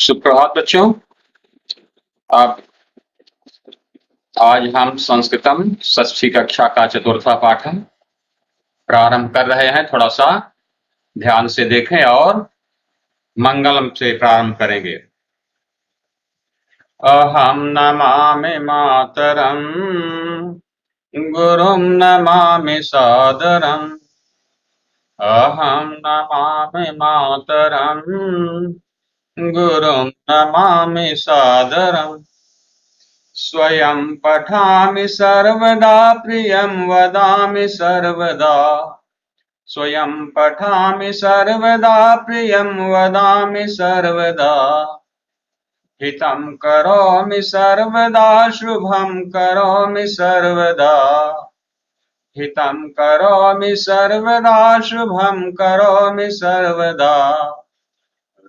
सुप्रभात बच्चों। अब आज हम संस्कृतम षष्ठी कक्षा का चतुर्थ पाठ प्रारंभ कर रहे हैं। थोड़ा सा ध्यान से देखें और मंगलम से प्रारंभ करेंगे। अहम नमामि मातरम गुरुम नमामि सादरम। अहम नमामि मातरम गुरुम नमामि सादरम। स्वयं पठामि सर्वदा प्रियं वदामि सर्वदा। स्वयं पठामि सर्वदा प्रियं वदामि सर्वदा। हितं करोमि सर्वदा शुभं करोमि सर्वदा। हितं करोमि सर्वदा शुभं करोमि सर्वदा।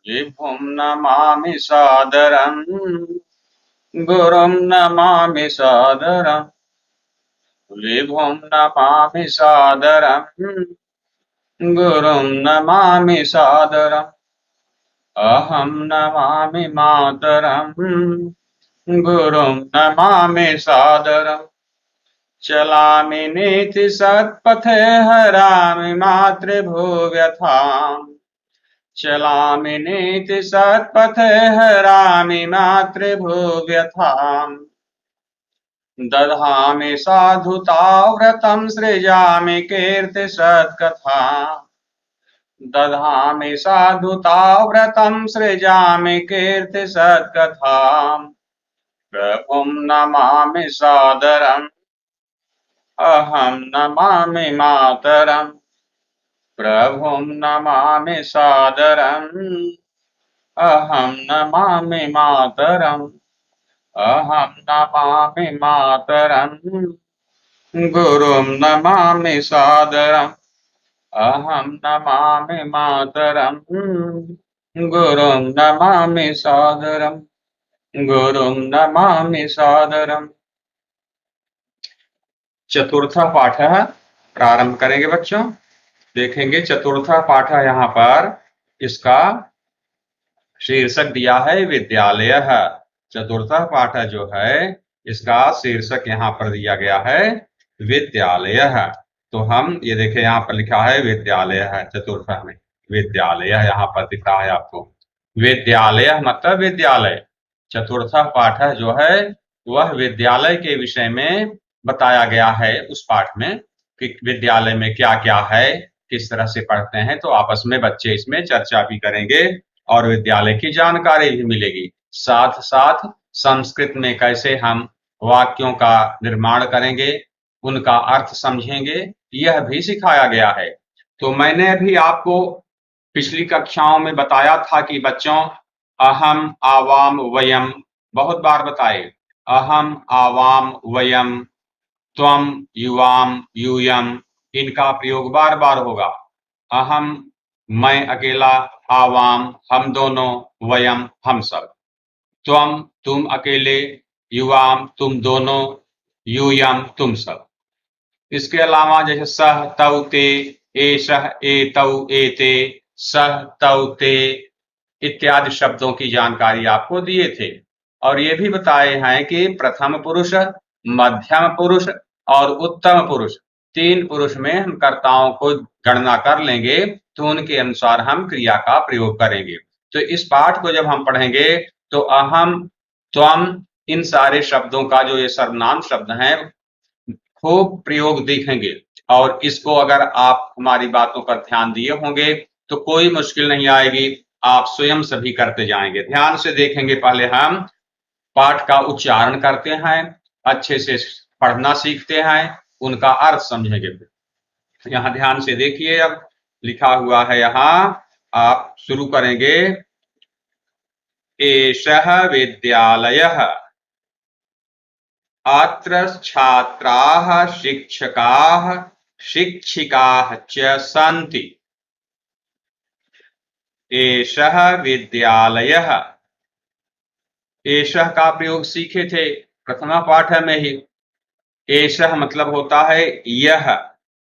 विभुं नमामि सादरम् गुरुं नमामि सादरम्। विभुं नमामि सादरम् गुरुं नमामि सादरम्। अहं नमामि मातरम् गुरुं नमामि सादरम्। चलामि नीति सत्पथे हरामि मातृभुव्यथाम्। चलामि नीति सत्पथे हरामि मातृभुव्यथाम्। दधामि साधुता व्रतं सृजामि कीर्ति सत्कथाम्। दधामि साधुता व्रतं सृजामि कीर्ति सत्कथाम्। प्रभुं नमामि सादरम् अहं नमामि मातरम्। प्रभुं नमामि सादरम् अहं नमामि मातरम्। अहं नमामि मातरम् गुरुं नमामि सादरम्। अहं नमामि मातरम् गुरुं नमामि सादरम्। गुरुं नमामि सादरम्। चतुर्थ पाठ प्रारंभ करेंगे बच्चों। देखेंगे चतुर्थ पाठ यहाँ पर इसका शीर्षक दिया है विद्यालय। चतुर्थ पाठ जो है इसका शीर्षक यहाँ पर दिया गया है विद्यालय। तो हम ये देखें यहाँ पर लिखा है विद्यालय है। चतुर्थ में विद्यालय यहाँ पर दिख रहा है आपको। विद्यालय मतलब विद्यालय। चतुर्थ पाठ जो है वह विद्यालय के विषय में बताया गया है उस पाठ में कि विद्यालय में क्या क्या है, किस तरह से पढ़ते हैं। तो आपस में बच्चे इसमें चर्चा भी करेंगे और विद्यालय की जानकारी भी मिलेगी। साथ साथ संस्कृत में कैसे हम वाक्यों का निर्माण करेंगे, उनका अर्थ समझेंगे, यह भी सिखाया गया है। तो मैंने अभी आपको पिछली कक्षाओं में बताया था कि बच्चों अहम आवाम वयम बहुत बार बताए। अहम आवाम वयम त्वम युवाम यूयम इनका प्रयोग बार बार होगा। अहम मैं अकेला, आवाम हम दोनों, वयम हम सब। त्वम तुम अकेले, युवाम तुम दोनों, यूयम तुम सब। इसके अलावा जैसे सह तौ ते, एषः एतौ एते, सह तौ ते इत्यादि शब्दों की जानकारी आपको दिए थे। और ये भी बताए हैं कि प्रथम पुरुष, मध्यम पुरुष और उत्तम पुरुष, तीन पुरुष में हम कर्ताओं को गणना कर लेंगे तो उनके अनुसार हम क्रिया का प्रयोग करेंगे। तो इस पाठ को जब हम पढ़ेंगे तो अहम, त्वम इन सारे शब्दों का जो ये सर्वनाम शब्द हैं खूब प्रयोग देखेंगे। और इसको अगर आप हमारी बातों पर ध्यान दिए होंगे तो कोई मुश्किल नहीं आएगी, आप स्वयं सभी करते जाएंगे। ध्यान से देखेंगे। पहले हम पाठ का उच्चारण करते हैं, अच्छे से पढ़ना सीखते हैं, उनका अर्थ समझेंगे। यहाँ ध्यान से देखिए। अब लिखा हुआ है यहाँ, आप शुरू करेंगे। एषः विद्यालयः अत्र छात्राः शिक्षकाः शिक्षिकाः च सन्ति। एषः विद्यालयः। एषः का प्रयोग सीखे थे प्रथमा पाठ में ही। एषः मतलब होता है यह,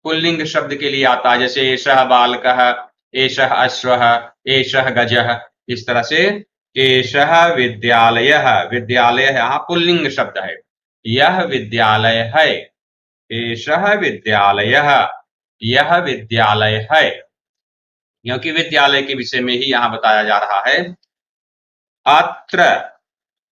पुल्लिंग शब्द के लिए आता है। जैसे एषः बालकः, एषः अश्वः, एषः गजः, इस तरह से एषः विद्यालयः, विद्यालय यहाँ पुल्लिंग शब्द है, यह विद्यालय है, एषः विद्यालयः, यह विद्यालय है, क्योंकि विद्यालय के विषय में ही यहाँ बताया जा रहा है। अत्र,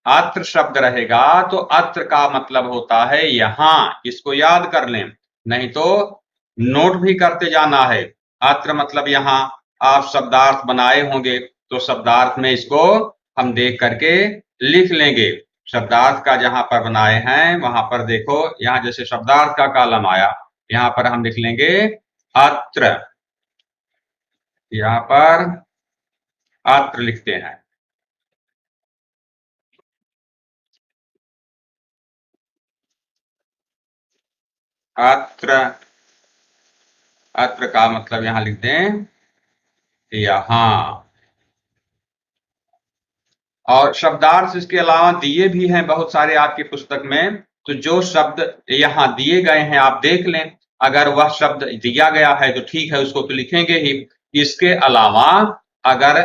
अत्र शब्द रहेगा तो अत्र का मतलब होता है यहां, इसको याद कर लें, नहीं तो नोट भी करते जाना है। अत्र मतलब यहां, आप शब्दार्थ बनाए होंगे तो शब्दार्थ में इसको हम देख करके लिख लेंगे। शब्दार्थ का जहां पर बनाए हैं वहां पर देखो, यहां जैसे शब्दार्थ का कॉलम आया, यहां पर हम लिख लेंगे अत्र, यहां पर अत्र लिखते हैं। अत्र, अत्र का मतलब यहां लिख दें यहां। और शब्दार्थ इसके अलावा दिए भी हैं बहुत सारे आपकी पुस्तक में, तो जो शब्द यहाँ दिए गए हैं आप देख लें, अगर वह शब्द दिया गया है तो ठीक है, उसको तो लिखेंगे ही। इसके अलावा अगर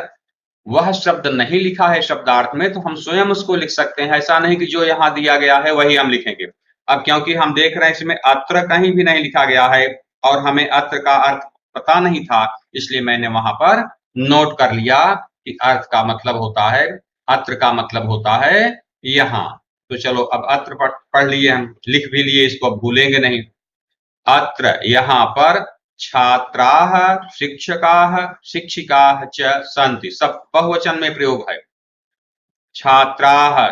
वह शब्द नहीं लिखा है शब्दार्थ में तो हम स्वयं उसको लिख सकते हैं, ऐसा नहीं कि जो यहाँ दिया गया है वही हम लिखेंगे। अब क्योंकि हम देख रहे हैं इसमें अत्र कहीं भी नहीं लिखा गया है और हमें अत्र का अर्थ पता नहीं था, इसलिए मैंने वहां पर नोट कर लिया कि अर्थ का मतलब होता है, अत्र का मतलब होता है यहाँ। तो चलो अब अत्र पढ़ लिए, हम लिख भी लिए, इसको अब भूलेंगे नहीं। अत्र यहाँ पर छात्राः शिक्षकाः शिक्षिकाः च सन्ति, सब बहुवचन में प्रयोग है। छात्राः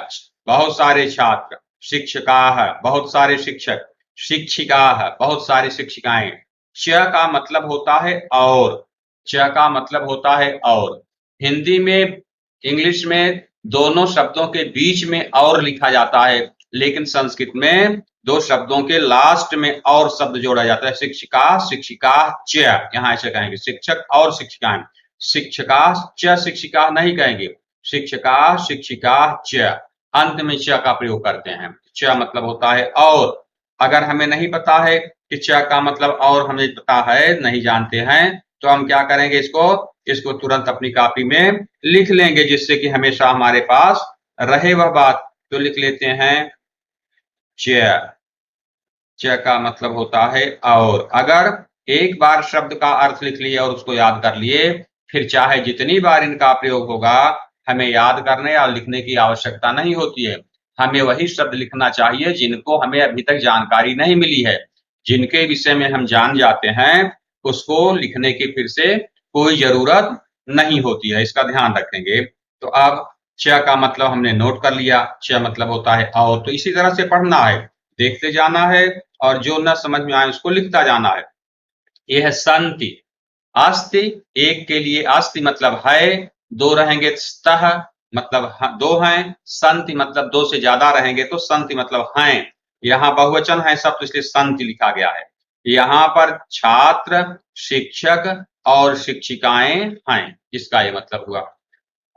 बहुत सारे छात्र, शिक्षकाः बहुत सारे शिक्षक, शिक्षिकाः बहुत सारी शिक्षिकाएं। च का मतलब होता है और, च का मतलब होता है और। हिंदी में, इंग्लिश में दोनों शब्दों के बीच में और लिखा जाता है, लेकिन संस्कृत में दो शब्दों के लास्ट में और शब्द जोड़ा जाता है। शिक्षिका शिक्षिका च, यहाँ ऐसे कहेंगे शिक्षक और शिक्षिकाएं, शिक्षका च शिक्षिका नहीं कहेंगे, शिक्षका शिक्षिका च, अंत में च का प्रयोग करते हैं। च मतलब होता है और। अगर हमें नहीं पता है कि च का मतलब और हमें पता है, नहीं जानते हैं, तो हम क्या करेंगे, इसको तुरंत अपनी कॉपी में लिख लेंगे, जिससे कि हमेशा हमारे पास रहे वह बात। तो लिख लेते हैं च, च का मतलब होता है और। अगर एक बार शब्द का अर्थ लिख लिया और उसको याद कर लिए, फिर चाहे जितनी बार इनका प्रयोग होगा, हमें याद करने या लिखने की आवश्यकता नहीं होती है। हमें वही शब्द लिखना चाहिए जिनको हमें अभी तक जानकारी नहीं मिली है, जिनके विषय में हम जान जाते हैं, उसको लिखने की फिर से कोई जरूरत नहीं होती है, इसका ध्यान रखेंगे। तो अब च का मतलब हमने नोट कर लिया, च मतलब होता है और। तो इसी तरह से पढ़ना है, देखते जाना है और जो न समझ में आए उसको लिखता जाना है। ये है संति। अस्ति, एक के लिए अस्ति मतलब है, दो रहेंगे स्तः मतलब दो हैं, संति मतलब दो से ज्यादा रहेंगे तो संति मतलब हैं। यहाँ बहुवचन है सब, तो इसलिए संति लिखा गया है। यहाँ पर छात्र, शिक्षक और शिक्षिकाएं हैं, इसका ये मतलब हुआ।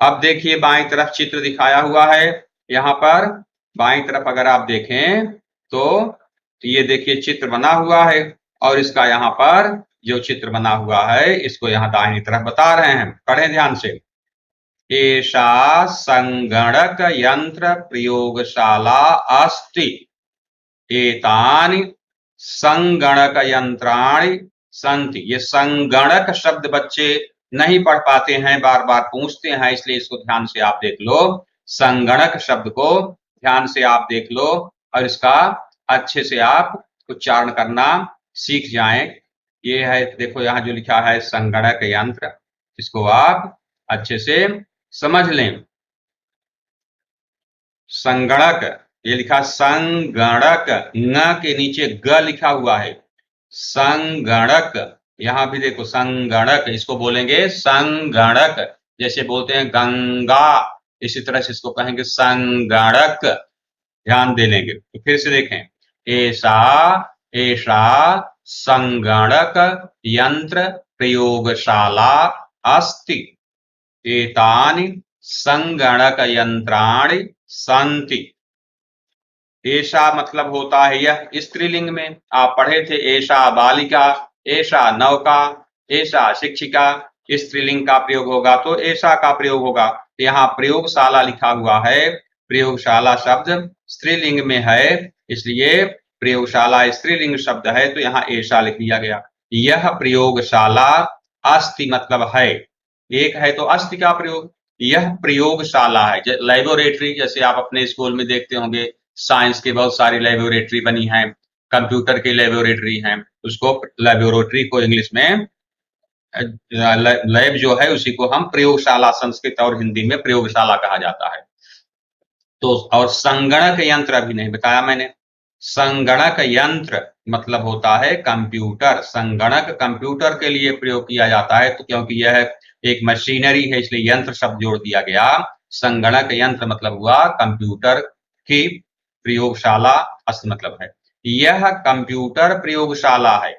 अब देखिए बाईं तरफ चित्र दिखाया हुआ है, यहाँ पर बाईं तरफ अगर आप देखें तो ये देखिए चित्र बना हुआ है, और इसका यहाँ पर जो चित्र बना हुआ है इसको यहाँ दाहिनी तरफ बता रहे हैं, पढ़ें ध्यान से। एषा संगणक यंत्र प्रयोगशाला अस्ति, एतानि संगणक यंत्राणि सन्ति। ये संगणक शब्द बच्चे नहीं पढ़ पाते हैं, बार बार पूछते हैं, इसलिए इसको ध्यान से आप देख लो। संगणक शब्द को ध्यान से आप देख लो और इसका अच्छे से आप उच्चारण करना सीख जाएं। ये है, देखो यहाँ जो लिखा है संगणक यंत्र, इसको आप अच्छे से समझ लें। संगणक, ये लिखा संगणक, न के नीचे ग लिखा हुआ है, संगणक। यहां भी देखो संगणक, इसको बोलेंगे संगणक, जैसे बोलते हैं गंगा, इसी तरह से इसको कहेंगे संगणक, ध्यान दे लेंगे। तो फिर से देखें, ऐसा ऐसा संगणक यंत्र प्रयोगशाला अस्ति, एतानि संगणक यंत्राणि सन्ति। ऐसा मतलब होता है यह, स्त्रीलिंग में आप पढ़े थे, ऐसा बालिका, ऐसा नौका, ऐसा शिक्षिका, स्त्रीलिंग का प्रयोग होगा तो ऐसा का प्रयोग होगा। यहाँ प्रयोगशाला लिखा हुआ है, प्रयोगशाला शब्द स्त्रीलिंग में है, इसलिए प्रयोगशाला स्त्रीलिंग शब्द है तो यहाँ ऐसा लिख दिया गया। यह प्रयोगशाला अस्ति मतलब है, एक है तो अस्ति का प्रयोग। यह प्रयोगशाला है, लेबोरेटरी, जैसे आप अपने स्कूल में देखते होंगे साइंस की बहुत सारी लेबोरेटरी बनी है, कंप्यूटर की लेबोरेटरी है, उसको लेबोरेटरी को इंग्लिश में लैब जो है उसी को हम प्रयोगशाला, संस्कृत और हिंदी में प्रयोगशाला कहा जाता है। तो और संगणक यंत्र अभी नहीं बताया मैंने। संगणक यंत्र मतलब होता है कंप्यूटर। संगणक कंप्यूटर के लिए प्रयोग किया जाता है, तो क्योंकि यह एक मशीनरी है इसलिए यंत्र शब्द जोड़ दिया गया। संगणक यंत्र मतलब हुआ कंप्यूटर की प्रयोगशाला, अस्त मतलब है। यह कंप्यूटर प्रयोगशाला है।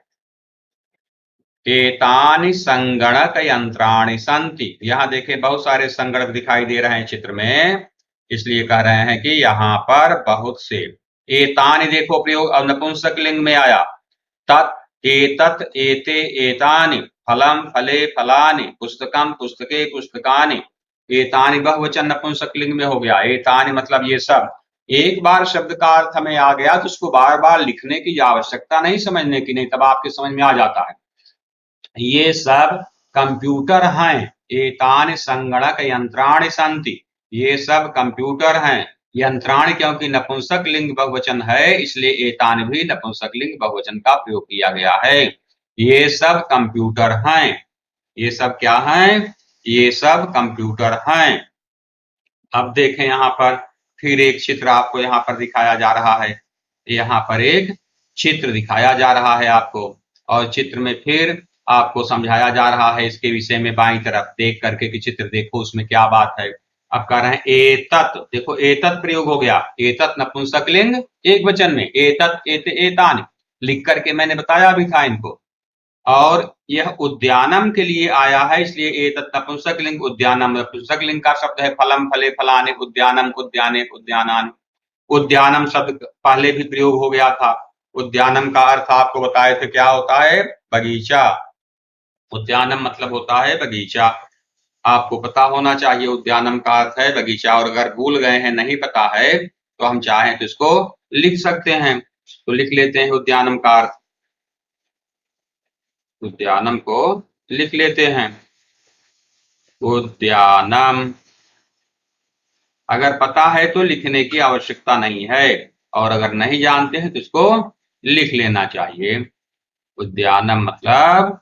एतानि संगणक यंत्राणि सन्ति। यहाँ देखें बहुत सारे संगणक दिखाई दे रहे हैं चित्र में, इसलिए कह रहे हैं कि यहाँ पर बहुत से। एतानि देखो प्रयोग अब नपुंसक लिंग में आया। तत् एतत् एते एतानि फलम फले फलानि पुस्तकम पुस्तके पुस्तकानि। एतानि बहुवचन नपुंसक लिंग में हो गया। एतानि मतलब ये सब। एक बार शब्द का अर्थ हमें आ गया तो उसको बार बार लिखने की आवश्यकता नहीं, समझने की नहीं, तब आपके समझ में आ जाता है। ये सब कंप्यूटर हैं। एतानि संगणक यंत्राणि सन्ति। ये सब कंप्यूटर हैं। यंत्राणि क्योंकि नपुंसक लिंग बहुवचन है इसलिए एतानि भी नपुंसक लिंग बहुवचन का प्रयोग किया गया है। ये सब कंप्यूटर हैं। ये सब क्या हैं? ये सब कंप्यूटर हैं। अब देखें यहाँ पर फिर एक चित्र आपको यहाँ पर दिखाया जा रहा है। यहाँ पर एक चित्र दिखाया जा रहा है आपको, और चित्र में फिर आपको समझाया जा रहा है इसके विषय में। बाईं तरफ देख करके कि चित्र देखो उसमें क्या बात है। अब कह रहे हैं एतत्, देखो एतत् प्रयोग हो गया। एतत् नपुंसकलिंग एक वचन में, एतत् एते एतानि लिख करके मैंने बताया भी था इनको। और यह उद्यानम के लिए आया है इसलिए एतत् नपुंसकलिंग उद्यानम नपुंसकलिंग का शब्द है। फलम फले फलानि उद्यानम उद्याने उद्यानानि। उद्यानम शब्द पहले भी प्रयोग हो गया था। उद्यानम का अर्थ आपको बताए थे क्या होता है? बगीचा। उद्यानम मतलब होता है बगीचा। आपको पता होना चाहिए उद्यानम का अर्थ है बगीचा, और अगर भूल गए हैं, नहीं पता है, तो हम चाहें तो इसको लिख सकते हैं। तो लिख लेते हैं उद्यानम का अर्थ। उद्यानम को लिख लेते हैं। उद्यानम अगर पता है तो लिखने की आवश्यकता नहीं है, और अगर नहीं जानते हैं तो इसको लिख लेना चाहिए। उद्यानम मतलब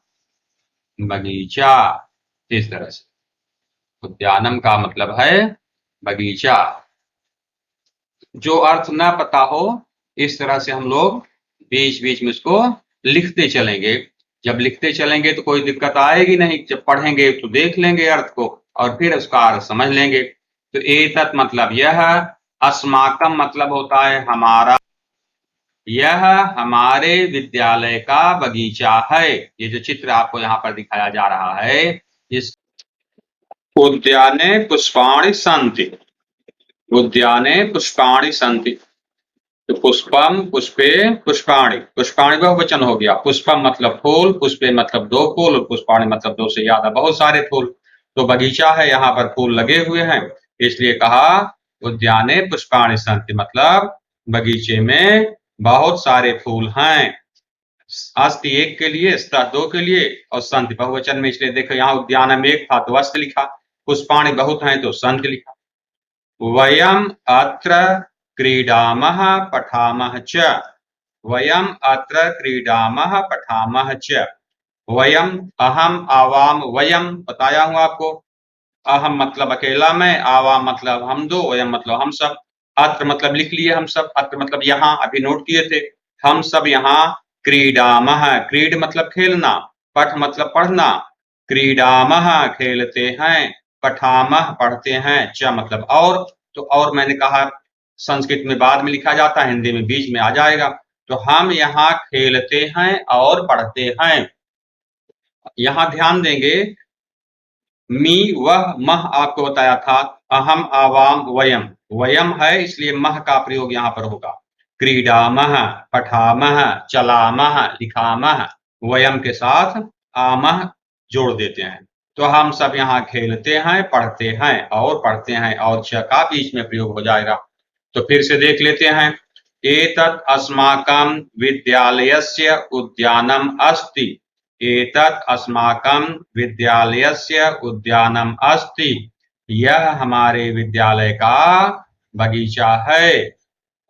बगीचा। इस तरह से उद्यानम का मतलब है बगीचा। जो अर्थ ना पता हो इस तरह से हम लोग बीच बीच में इसको लिखते चलेंगे। जब लिखते चलेंगे तो कोई दिक्कत आएगी नहीं, जब पढ़ेंगे तो देख लेंगे अर्थ को और फिर उसका अर्थ समझ लेंगे। तो एतत् मतलब यह, अस्माकम मतलब होता है हमारा, यह हमारे विद्यालय का बगीचा है। ये जो चित्र आपको यहाँ पर दिखाया जा रहा है, इस उद्याने पुष्पाणि सन्ति। उद्याने पुष्पाणि सन्ति। तो पुष्पम पुष्पे पुष्पाणि, पुष्पाणि बहुवचन हो गया। पुष्पम मतलब फूल, पुष्पे मतलब दो फूल, और पुष्पाणि मतलब दो से ज्यादा, बहुत सारे फूल। तो बगीचा है, यहाँ पर फूल लगे हुए हैं, इसलिए कहा उद्याने पुष्पाणि सन्ति मतलब बगीचे में बहुत सारे फूल हैं। अस्ति एक के लिए, स्तः दो के लिए, और संत बहुवचन में, इसलिए देखो यहाँ उद्यानम एक था तो अस्त लिखा, पुष्पाणि बहुत हैं तो संत लिखा। वयम अत्र क्रीडामः पठामः च। वयम अत्र क्रीडामः पठामः च। वयम अहम आवाम वयम बताया हूं आपको। अहम मतलब अकेला मैं, आवाम मतलब हम दो, वयम मतलब हम सब। अत्र मतलब लिख लिए हम सब, अत्र मतलब यहाँ, अभी नोट किए थे। हम सब यहाँ क्रीडामः, क्रीड मतलब खेलना, पठ मतलब पढ़ना, क्रीडामः खेलते हैं, पठामः पढ़ते हैं, च मतलब और। तो और मैंने कहा संस्कृत में बाद में लिखा जाता है, हिंदी में बीच में आ जाएगा। तो हम यहाँ खेलते हैं और पढ़ते हैं। यहाँ ध्यान देंगे, मी वह मह आपको बताया था, अहम आवाम वयम, वयम है इसलिए मह का प्रयोग यहाँ पर होगा। क्रीडामः, पठामः, चलामः, लिखामः, वयम के साथ आमः जोड़ देते हैं। तो हम सब यहाँ खेलते हैं, पढ़ते हैं और पढ़ते हैं, और च का बीच में प्रयोग हो जाएगा। तो फिर से देख लेते हैं। एतत् अस्माकं विद्यालयस्य उद्यानम् अस्ति। एतत् अस्माकं विद्यालयस्य उद्यानम् अस्ति। यह हमारे विद्यालय का बगीचा है।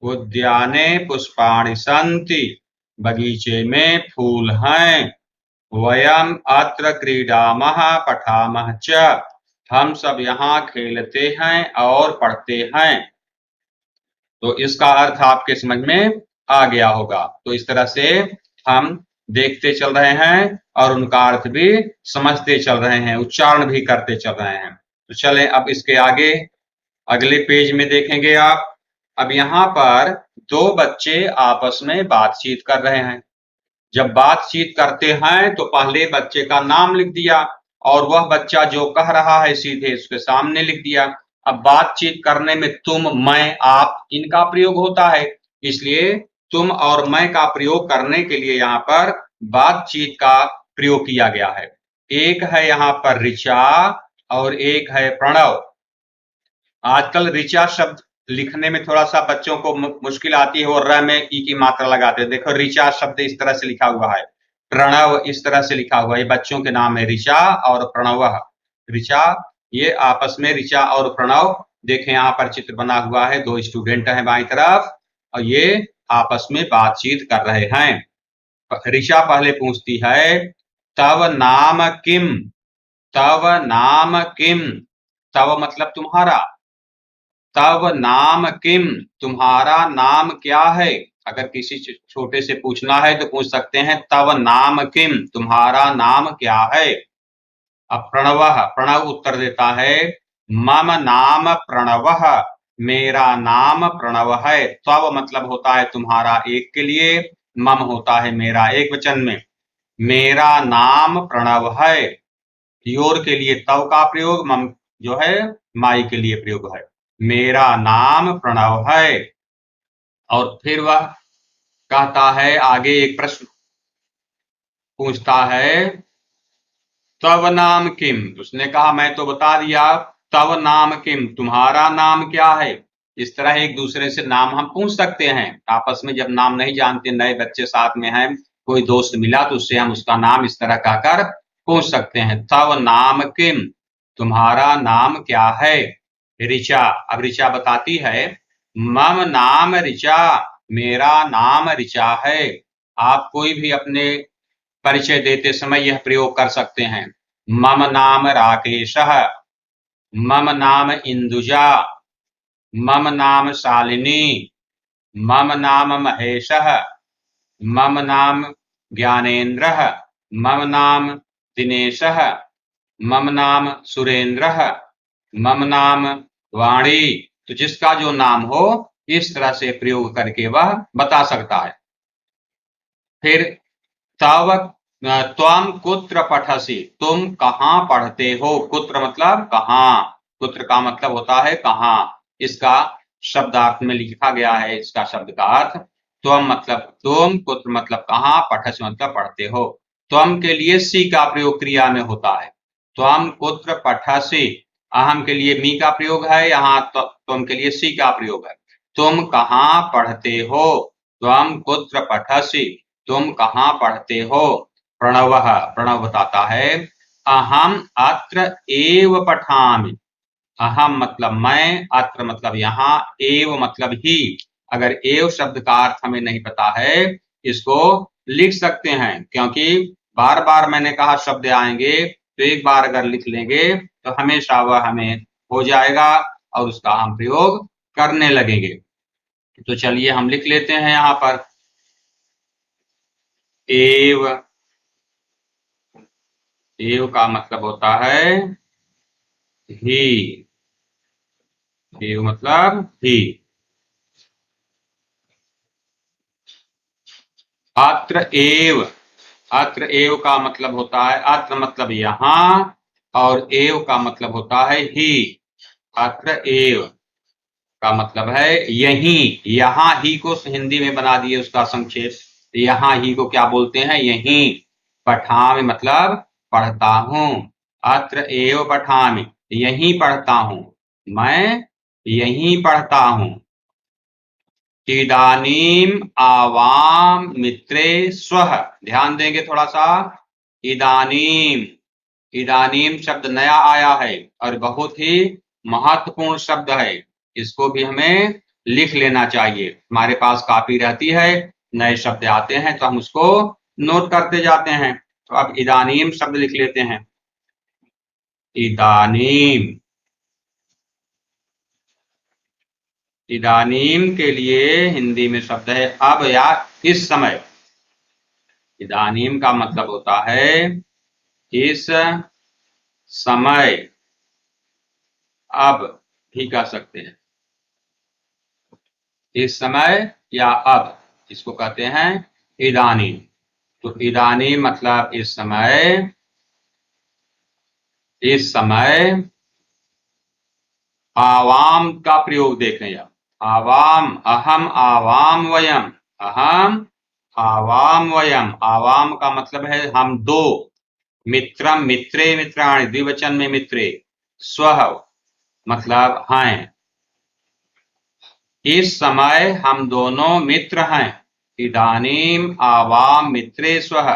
उद्याने पुष्पाणि सन्ति। बगीचे में फूल हैं। वयम् अत्र क्रीडामः पठामः च। हम सब यहाँ खेलते हैं और पढ़ते हैं। तो इसका अर्थ आपके समझ में आ गया होगा। तो इस तरह से हम देखते चल रहे हैं और उनका अर्थ भी समझते चल रहे हैं, उच्चारण भी करते चल रहे हैं। तो चलें अब इसके आगे अगले पेज में देखेंगे आप। अब यहाँ पर दो बच्चे आपस में बातचीत कर रहे हैं। जब बातचीत करते हैं तो पहले बच्चे का नाम लिख दिया और वह बच्चा जो कह रहा है सीधे उसके सामने लिख दिया। अब बातचीत करने में तुम, मैं, आप इनका प्रयोग होता है, इसलिए तुम और मैं का प्रयोग करने के लिए यहाँ पर बातचीत का प्रयोग किया गया है। एक है यहाँ पर ऋचा और एक है प्रणव। आजकल ऋचा शब्द लिखने में थोड़ा सा बच्चों को मुश्किल आती है और र में ई की मात्रा लगाते हैं। देखो ऋचा शब्द इस तरह से लिखा हुआ है, प्रणव इस तरह से लिखा हुआ है। ये बच्चों के नाम है ऋचा और प्रणव। ऋचा, ये आपस में ऋचा और प्रणव, देखें यहाँ पर चित्र बना हुआ है, दो स्टूडेंट हैं बाईं तरफ और ये आपस में बातचीत कर रहे हैं। ऋचा पहले पूछती है, तव नाम किम। तव नाम किम, तव मतलब तुम्हारा, तव नाम किम, तुम्हारा नाम क्या है। अगर किसी छोटे से पूछना है तो पूछ सकते हैं तव नाम किम, तुम्हारा नाम क्या है। अब प्रणवः, प्रणव उत्तर देता है, मम नाम प्रणवः, मेरा नाम प्रणव है। तव मतलब होता है तुम्हारा एक के लिए, मम होता है मेरा एक वचन में। मेरा नाम प्रणव है, योर के लिए तव का प्रयोग, मम जो है माई के लिए प्रयोग है। मेरा नाम प्रणव है। और फिर वह कहता है, आगे एक प्रश्न पूछता है, तव नाम किम। उसने कहा मैं तो बता दिया, तव नाम किम, तुम्हारा नाम क्या है। इस तरह एक दूसरे से नाम हम पूछ सकते हैं। आपस में जब नाम नहीं जानते, नए बच्चे साथ में हैं, कोई दोस्त मिला तो उससे हम उसका नाम इस तरह कहकर पूछ सकते हैं, तव नाम किम, तुम्हारा नाम क्या है। ऋचा, अब ऋचा बताती है, मम नाम ऋचा, मेरा नाम ऋचा है। आप कोई भी अपने परिचय देते समय यह प्रयोग कर सकते हैं। मम नाम राकेशः, मम नाम इंदुजा, मम नाम शालिनी, मम नाम महेशः, मम नाम ज्ञानेन्द्रः, मम नाम दिनेशः, मम नाम सुरेंद्रः, मम नाम वाणी। तो जिसका जो नाम हो इस तरह से प्रयोग करके वह बता सकता है। फिर तव त्वम कुत्र पठसि, तुम कहाँ पढ़ते हो। कुत्र मतलब कहाँ, कुत्र का मतलब होता है कहाँ। इसका शब्दार्थ में लिखा गया है, इसका शब्द का अर्थ त्वम मतलब तुम, कुत्र मतलब कहाँ, पठसि मतलब पढ़ते हो। त्वम के लिए सी का प्रयोग क्रिया में होता है। त्वम कुत्र पठसि, अहम के लिए मी का प्रयोग है, यहाँ त्वम के लिए सी का प्रयोग है। तुम कहाँ पढ़ते हो, त्वम कुत्र पठसि, तुम कहाँ पढ़ते हो। प्रणवः, प्रणव बताता है, अहम अत्र एव पठामि। अहम मतलब मैं, अत्र मतलब यहाँ, एव मतलब ही। अगर एव शब्द का अर्थ हमें नहीं पता है, इसको लिख सकते हैं, क्योंकि बार बार मैंने कहा शब्द आएंगे, तो एक बार अगर लिख लेंगे तो हमेशा वह हमें हो जाएगा और उसका हम प्रयोग करने लगेंगे। तो चलिए हम लिख लेते हैं यहाँ पर, एव, एव का मतलब होता है ही, एव मतलब ही। अत्र एव, अत्र एव का मतलब होता है, अत्र मतलब यहाँ और एव का मतलब होता है ही। अत्र एव का मतलब है यहीं, यहाँ ही को हिंदी में बना दिए उसका संक्षेप, यहाँ ही को क्या बोलते हैं, यहीं। पठामि मतलब पढ़ता हूँ, अत्र एव पठामि, यहीं पढ़ता हूं, मैं यहीं पढ़ता हूं। इदानीम आवाम मित्रे स्वः, ध्यान देंगे थोड़ा सा। इदानीम, इदानीम शब्द नया आया है और बहुत ही महत्वपूर्ण शब्द है, इसको भी हमें लिख लेना चाहिए। हमारे पास कॉपी रहती है, नए शब्द आते हैं तो हम उसको नोट करते जाते हैं। तो अब इदानीम शब्द लिख लेते हैं। इदानीम, इदानीम के लिए हिंदी में शब्द है अब या इस समय। इदानीम का मतलब होता है इस समय, अब भी कह सकते हैं, इस समय या अब, इसको कहते हैं इदानीम। तो इदानीम मतलब इस समय, इस समय। आवाम का प्रयोग देखें आप, आवाम, अहम आवाम वयम, अहम आवाम वयम, आवाम का मतलब है हम दो। मित्रम मित्रे मित्राणि, द्विवचन में मित्रे। स्वः मतलब हैं, इस समय हम दोनों मित्र हैं। इदानीम आवाम मित्रे स्वः,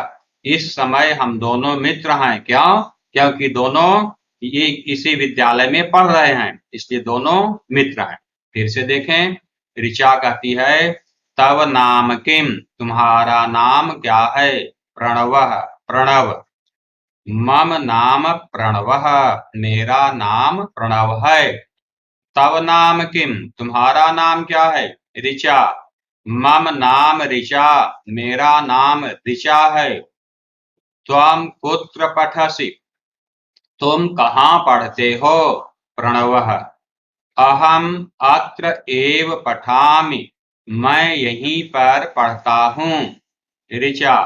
इस समय हम दोनों मित्र हैं। क्यों? क्योंकि दोनों ये इसी विद्यालय में पढ़ रहे हैं, इसलिए दोनों मित्र हैं। फिर से देखें, ऋचा कहती है तव नाम किम, तुम्हारा नाम क्या है? प्रणवः, प्रणव। मम नाम प्रणवः, मेरा नाम प्रणव है। तव नाम किम, तुम्हारा नाम क्या है? ऋचा। मम नाम ऋचा, मेरा नाम ऋचा है। त्वं कुत्र पठसि, तुम कहाँ पढ़ते हो? प्रणवः। अहम अत्र एव पठामि, मैं यहीं पर पढ़ता हूँ। ऋचा।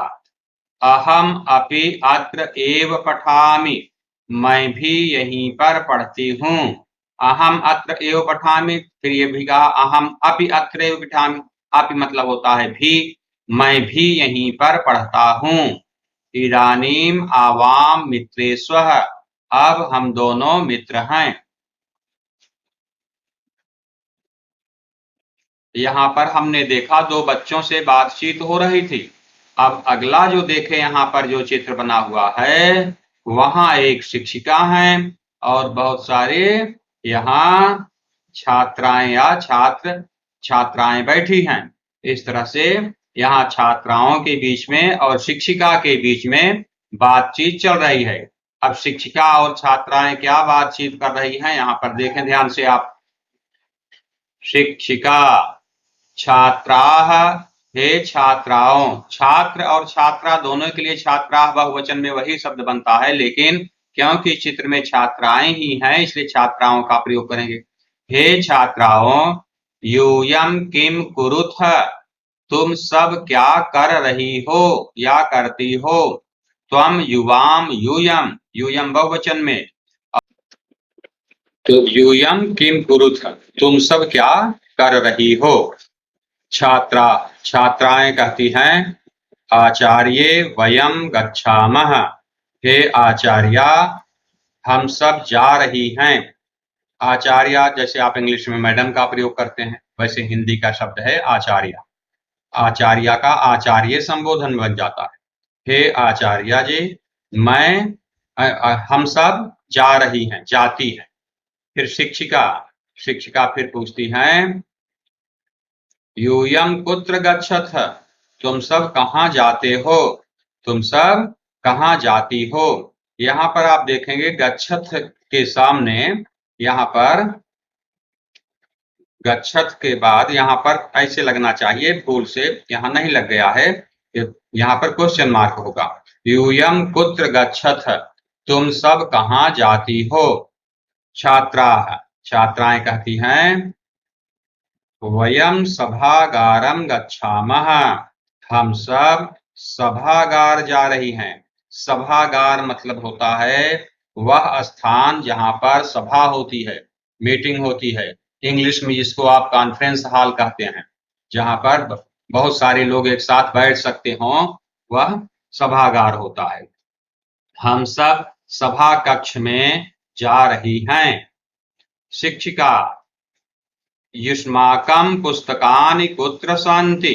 अहम अपि अत्र एव पठामि, मैं भी यहीं पर पढ़ती हूँ। अहम अत्र एव पठामि, फिर ये भी कहा अहम अपि अत्र एव पठामि, अपि मतलब होता है भी, मैं भी यहीं पर पढ़ता हूँ। इदानीम आवाम मित्रे स्वः, अब हम दोनों मित्र हैं। यहाँ पर हमने देखा दो बच्चों से बातचीत हो रही थी। अब अगला जो देखें, यहाँ पर जो चित्र बना हुआ है, वहां एक शिक्षिका हैं और बहुत सारे यहाँ छात्राएं या छात्र छात्राएं बैठी हैं। इस तरह से यहाँ छात्राओं के बीच में और शिक्षिका के बीच में बातचीत चल रही है। अब शिक्षिका और छात्राएं क्या बातचीत कर रही हैं, यहाँ पर देखें ध्यान से आप। शिक्षिका, छात्राः, हे छात्राओं, छात्र और छात्रा दोनों के लिए छात्राः बहुवचन में वही शब्द बनता है, लेकिन क्योंकि चित्र में छात्राएं ही हैं इसलिए छात्राओं का प्रयोग करेंगे। हे छात्राओं, यूयम किम कुरुथ, तुम सब क्या कर रही हो या करती हो? त्वम युवाम यूयम, यूयम बहुवचन में, तो यूयम किम कुरुथ, तुम सब क्या कर रही हो? छात्रा, छात्राएं कहती हैं आचार्ये वयम गच्छामः, हे आचार्या हम सब जा रही हैं। आचार्य जैसे आप इंग्लिश में मैडम का प्रयोग करते हैं, वैसे हिंदी का शब्द है आचार्य। आचार्य का आचार्य संबोधन बन जाता है। हे आचार्य जी, हम सब जा रही हैं, जाती है। फिर शिक्षिका, शिक्षिका फिर पूछती हैं यूयम कुत्र गच्छथ, तुम सब कहाँ जाते हो? तुम सब कहाँ जाती हो? यहाँ पर आप देखेंगे गच्छथ के सामने, यहाँ पर गच्छथ के बाद यहाँ पर ऐसे लगना चाहिए, भूल से यहाँ नहीं लग गया है, यहाँ पर क्वेश्चन मार्क होगा। यूयम कुत्र गच्छथ, तुम सब कहाँ जाती हो? छात्रा, छात्राएं कहती हैं वयम सभागारम गच्छामः, हम सब सभागार जा रही हैं। सभागार मतलब होता है वह स्थान जहां पर सभा होती है, मीटिंग होती है। इंग्लिश में जिसको आप कॉन्फ्रेंस हॉल कहते हैं, जहां पर बहुत सारे लोग एक साथ बैठ सकते हों, वह सभागार होता है। हम सब सभा कक्ष में जा रही हैं। शिक्षिका युष्माकं पुस्तकानि कुत्र सन्ति।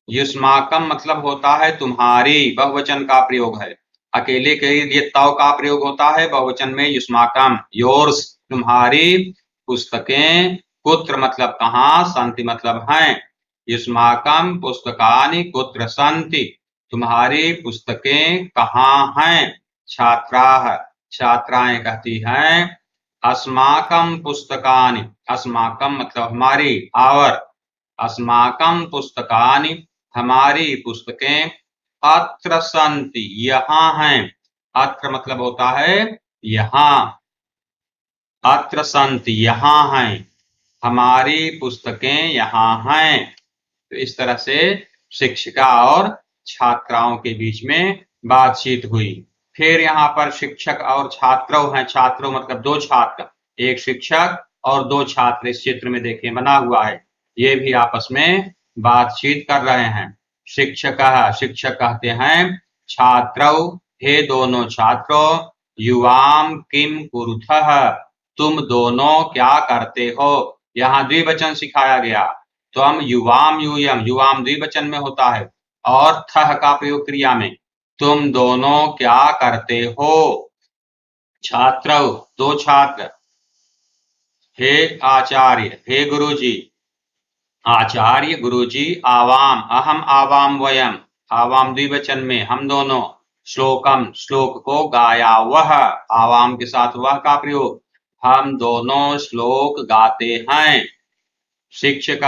युष्माकम मतलब होता है तुम्हारी, बहुवचन का प्रयोग है। अकेले के लिए तव का प्रयोग होता है, बहुवचन में युष्माकम, योर्स तुम्हारी, पुस्तकें, कुत्र मतलब कहाँ, सन्ति मतलब हैं। युष्माकम पुस्तकानि कुत्र सन्ति, तुम्हारी पुस्तकें कहाँ हैं। छात्राः छात्राएं कहती हैं अस्माकं पुस्तकानि, अस्माकं मतलब हमारी, आवर, अस्माकं पुस्तकानि हमारी पुस्तकें, अत्र सन्ति यहाँ हैं। अत्र मतलब होता है यहाँ, अत्र सन्ति यहाँ हैं, हमारी पुस्तकें यहाँ हैं। तो इस तरह से शिक्षिका और छात्राओं के बीच में बातचीत हुई। फिर यहाँ पर शिक्षक और छात्रों हैं, छात्रों मतलब दो छात्र, एक शिक्षक और दो छात्र इस चित्र में देखें बना हुआ है, ये भी आपस में बातचीत कर रहे हैं। शिक्षक कहते हैं छात्रौ, हे दोनों छात्रों, युवाम किम कुरुथः, तुम दोनों क्या करते हो। यहाँ द्विवचन सिखाया गया, तो हम युवाम यूयम, युवाम द्विवचन में होता है और थह का प्रयोग क्रिया में, तुम दोनों क्या करते हो। छात्र दो छात्र, हे आचार्य हे गुरुजी, आचार्य गुरुजी, आवाम अहम आवाम वयम, आवाम द्विवचन में हम दोनों, श्लोकम श्लोक को गाया वह, आवाम के साथ वह का प्रयोग, हम दोनों श्लोक गाते हैं। शिक्षक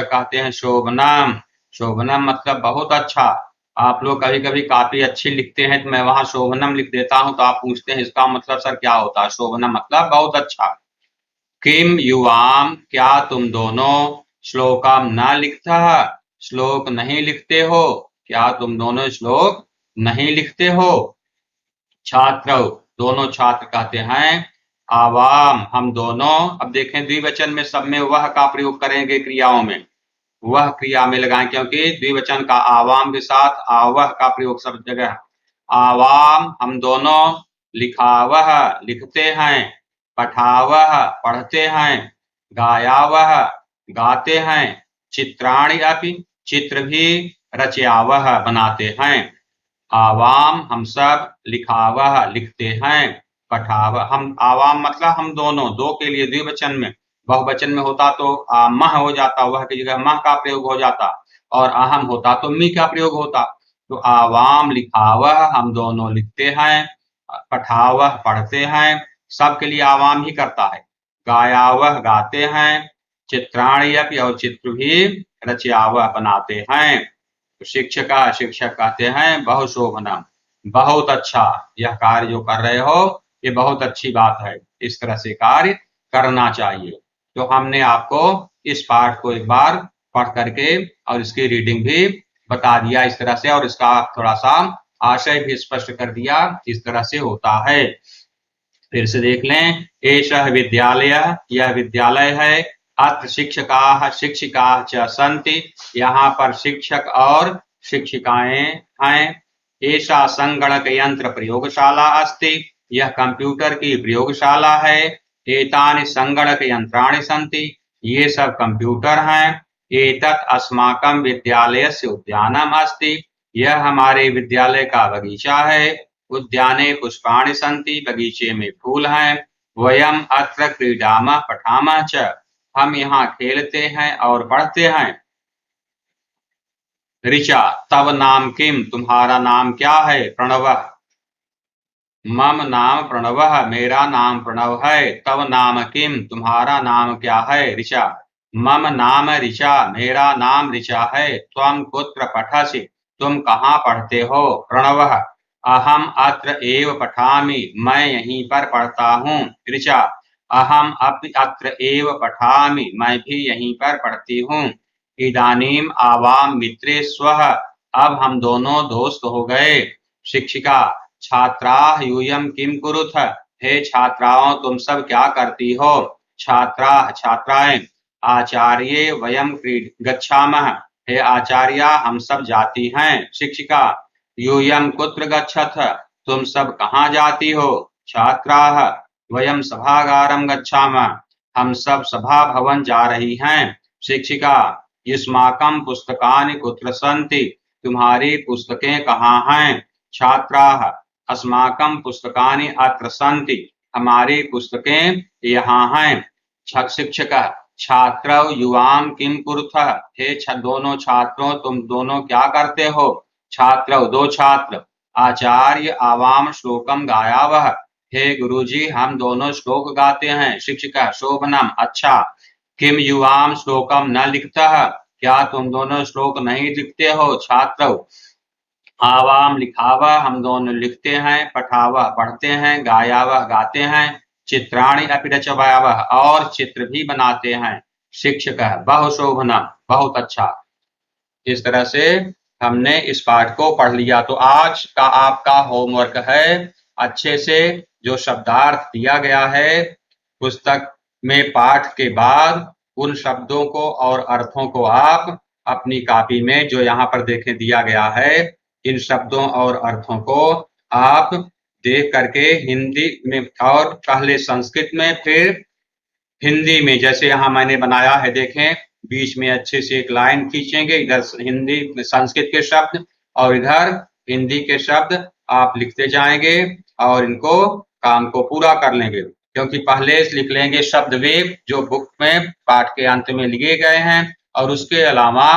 कहते हैं शोभनम, शोभनम मतलब बहुत अच्छा। आप लोग कभी कभी काफी अच्छी लिखते हैं तो मैं वहां शोभनम लिख देता हूं, तो आप पूछते हैं इसका मतलब सर क्या होता है। शोभनम मतलब बहुत अच्छा। किम युवाम क्या तुम दोनों, श्लोकम न लिखता, श्लोक नहीं लिखते हो, क्या तुम दोनों श्लोक नहीं लिखते हो। छात्र दोनों छात्र कहते हैं आवाम हम दोनों, अब देखें द्विवचन में सब में वह का प्रयोग करेंगे क्रियाओं में, वह क्रिया में लगाएं क्योंकि द्विवचन का आवाम के साथ आवह का प्रयोग सब जगह। आवाम हम दोनों, लिखावह लिखते हैं, पठावह पढ़ते हैं, गायावह गाते हैं, चित्राणि अपि चित्र भी, रचयावह बनाते हैं। आवाम हम सब, लिखावह लिखते हैं, पठावह हम, आवाम मतलब हम दोनों, दो के लिए द्विवचन में, बहुवचन में होता तो मह हो जाता, वह की जगह मह का प्रयोग हो जाता, और अहम होता तो मी का प्रयोग होता। तो आवाम लिखावह हम दोनों लिखते हैं, पठावह पढ़ते हैं, सब के लिए आवाम ही करता है। गायावह गाते हैं, चित्राणि अपि और चित्र भी, रचयावह बनाते हैं। शिक्षक कहते हैं बहुशोभनम बहुत अच्छा, यह कार्य जो कर रहे हो ये बहुत अच्छी बात है, इस तरह से कार्य करना चाहिए। तो हमने आपको इस पाठ को एक बार पढ़ करके और इसकी रीडिंग भी बता दिया इस तरह से, और इसका थोड़ा सा आशय भी स्पष्ट कर दिया इस तरह से होता है। फिर से देख लें, एषः विद्यालयः यह विद्यालय है, अत्र शिक्षकाः शिक्षिकाः च सन्ति यहाँ पर शिक्षक और शिक्षिकाएं हैं। एषा संगणक यंत्र प्रयोगशाला अस्ति यह कंप्यूटर की प्रयोगशाला है। एतानि संगणक यंत्राणि सन्ति ये सब कंप्यूटर हैं। एतत् अस्माकं विद्यालयस्य उद्यानम् अस्ति यह हमारे विद्यालय का बगीचा है। उद्याने पुष्पाणि सन्ति बगीचे में फूल हैं। वयम् अत्र क्रीडामः पठामः च हम यहाँ खेलते हैं और पढ़ते हैं। ऋचा तव नाम किम तुम्हारा नाम क्या है। प्रणवः मम नाम प्रणवः मेरा नाम प्रणव है। तव नाम किम तुम्हारा नाम क्या है। ऋचा मम नाम ऋचा मेरा नाम ऋचा है। त्वं कुत्र पठसि तुम कहाँ पढ़ते हो। प्रणवः अहम अत्र एव पठामि मैं यहीं पर पढ़ता हूँ। ऋचा अहम अपि अत्र एव पठामि मैं भी यहीं पर पढ़ती हूँ। इदानीम आवाम मित्रे स्वः अब हम दोनों दोस्त हो गए। शिक्षिका छात्राः यूयं किं कुरुथ हे छात्राओं तुम सब क्या करती हो। छात्राः छात्राएं आचार्ये वयं गच्छामः हे आचार्या हम सब जाती हैं। शिक्षिका यूयं कुत्र गच्छथ तुम सब कहाँ जाती हो? छात्राः वयं सभागारं गच्छामः। हम सब सभा भवन जा रही हैं। शिक्षिका युष्माकं पुस्तकानि कुत्र सन्ति? तुम्हारी पुस्तकें कहाँ हैं? छात्राः अस्माकं पुस्तकानि अत्र सन्ति। हमारी पुस्तकें यहाँ हैं। शिक्षकः छात्रौ युवां किं कुरुथः? हे दोनों छात्रों तुम दोनों क्या करते हो? छात्रौ दो छात्र आचार्य आवाम श्लोकम गायावः। हे गुरुजी हम दोनों श्लोक गाते हैं। शिक्षिका शोभनम अच्छा। किम युवाम श्लोकम न लिखतः? क्या तुम दोनों श्लोक नहीं लिखते हो? छात्रौ आवाम लिखावा हम दोनों लिखते हैं, पठावा पढ़ते हैं, गायावा गाते हैं, चित्राणि अपि रचयावः और चित्र भी बनाते हैं। शिक्षक बहु शोभना बहुत अच्छा। इस तरह से हमने इस पाठ को पढ़ लिया। तो आज का आपका होमवर्क है अच्छे से जो शब्दार्थ दिया गया है पुस्तक में पाठ के बाद उन शब्दों को और अर्थों को आप अपनी कॉपी में जो यहाँ पर देखें दिया गया है इन शब्दों और अर्थों को आप देख करके हिंदी में और पहले संस्कृत में फिर हिंदी में जैसे यहाँ मैंने बनाया है देखें बीच में अच्छे से एक लाइन खींचेंगे इधर हिंदी संस्कृत के शब्द और इधर हिंदी के शब्द आप लिखते जाएंगे और इनको काम को पूरा कर लेंगे क्योंकि पहले लिख लेंगे शब्द वेग जो बुक में पाठ के अंत में लिए गए हैं और उसके अलावा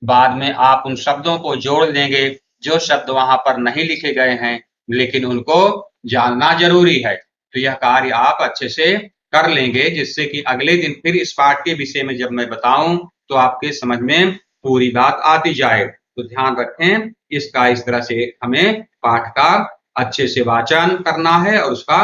बाद में आप उन शब्दों को जोड़ देंगे जो शब्द वहां पर नहीं लिखे गए हैं लेकिन उनको जानना जरूरी है। तो यह कार्य आप अच्छे से कर लेंगे जिससे कि अगले दिन फिर इस पाठ के विषय में जब मैं बताऊं तो आपके समझ में पूरी बात आती जाए। तो ध्यान रखें इसका इस तरह से हमें पाठ का अच्छे से वाचन करना है और उसका